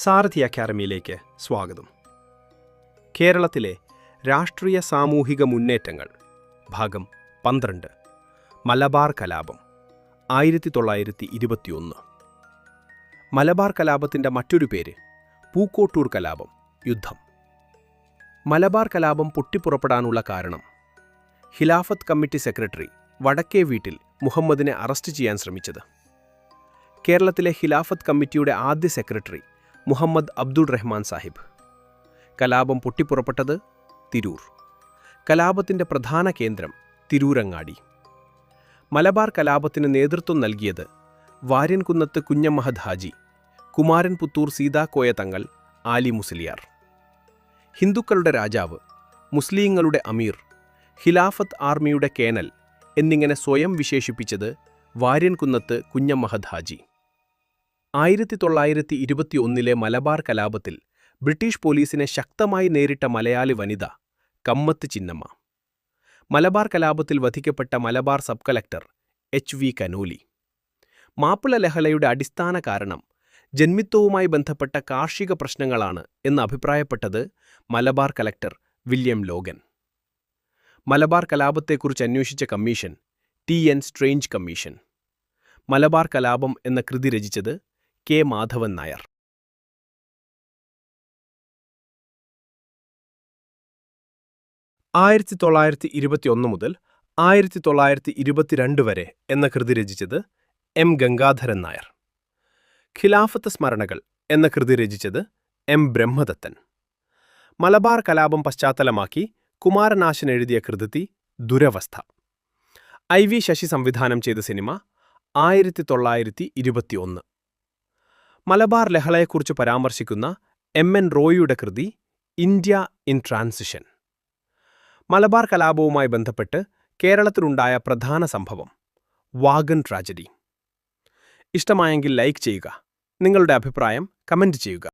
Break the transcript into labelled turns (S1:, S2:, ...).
S1: സാരഥി അക്കാദമിയിലേക്ക് സ്വാഗതം. കേരളത്തിലെ രാഷ്ട്രീയ സാമൂഹിക മുന്നേറ്റങ്ങൾ ഭാഗം 12 മലബാർ കലാപം 1921. മലബാർ കലാപത്തിൻ്റെ മറ്റൊരു പേര് പൂക്കോട്ടൂർ കലാപം, യുദ്ധം. മലബാർ കലാപം പൊട്ടിപ്പുറപ്പെടാനുള്ള കാരണം ഖിലാഫത്ത് കമ്മിറ്റി സെക്രട്ടറി വടക്കേ വീട്ടിൽ മുഹമ്മദിനെ അറസ്റ്റ് ചെയ്യാൻ ശ്രമിച്ചത്. കേരളത്തിലെ ഖിലാഫത്ത് കമ്മിറ്റിയുടെ ആദ്യ സെക്രട്ടറി മുഹമ്മദ് അബ്ദുൾ റഹ്മാൻ സാഹിബ്. കലാപം പൊട്ടിപ്പുറപ്പെട്ടത് തിരൂർ. കലാപത്തിൻ്റെ പ്രധാന കേന്ദ്രം തിരൂരങ്ങാടി. മലബാർ കലാപത്തിന് നേതൃത്വം നൽകിയത് വാര്യൻകുന്നത്ത് കുഞ്ഞമ്മദ് ഹാജി, കുമാരൻ പുത്തൂർ സീതാക്കോയ തങ്ങൾ, ആലി മുസ്ലിയാർ. ഹിന്ദുക്കളുടെ രാജാവ്, മുസ്ലിങ്ങളുടെ അമീർ, ഖിലാഫത്ത് ആർമിയുടെ കേണൽ എന്നിങ്ങനെ സ്വയം വിശേഷിപ്പിച്ചത് വാര്യൻകുന്നത്ത് കുഞ്ഞമ്മദ് ഹാജി. 1921 മലബാർ കലാപത്തിൽ ബ്രിട്ടീഷ് പോലീസിനെ ശക്തമായി നേരിട്ട മലയാളി വനിത കമ്മത്ത് ചിന്നമ്മ. മലബാർ കലാപത്തിൽ വധിക്കപ്പെട്ട Malabar sub collector HV Conolly. Mappila ലഹളയുടെ അടിസ്ഥാന കാരണം ജന്മിത്വവുമായി ബന്ധപ്പെട്ട കാർഷിക പ്രശ്നങ്ങളാണ് എന്ന് അഭിപ്രായപ്പെട്ടത് Malabar collector William Logan. Malabar കലാപത്തെക്കുറിച്ച് അന്വേഷിച്ച commission TN Strange commission. Malabar കലാപം എന്ന കൃതി രചിച്ചത് K മാധവൻ നായർ. 1921 മുതൽ 1922 വരെ എന്ന കൃതി രചിച്ചത് M ഗംഗാധരൻ നായർ. ഖിലാഫത്ത് സ്മരണകൾ എന്ന കൃതി രചിച്ചത് M ബ്രഹ്മദത്തൻ. മലബാർ കലാപം പശ്ചാത്തലമാക്കി കുമാരനാശൻ എഴുതിയ കൃതി ദുരവസ്ഥ. IV ശശി സംവിധാനം ചെയ്ത സിനിമ 1921. മലബാർ ലഹളയെക്കുറിച്ച് പരാമർശിക്കുന്ന MN റോയിയുടെ കൃതി ഇന്ത്യ ഇൻ ട്രാൻസിഷൻ. മലബാർ കലാപവുമായി ബന്ധപ്പെട്ട് കേരളത്തിലുണ്ടായ പ്രധാന സംഭവം വാഗൺ ട്രാജഡി. ഇഷ്ടമായെങ്കിൽ ലൈക്ക് ചെയ്യുക. നിങ്ങളുടെ അഭിപ്രായം കമന്റ് ചെയ്യുക.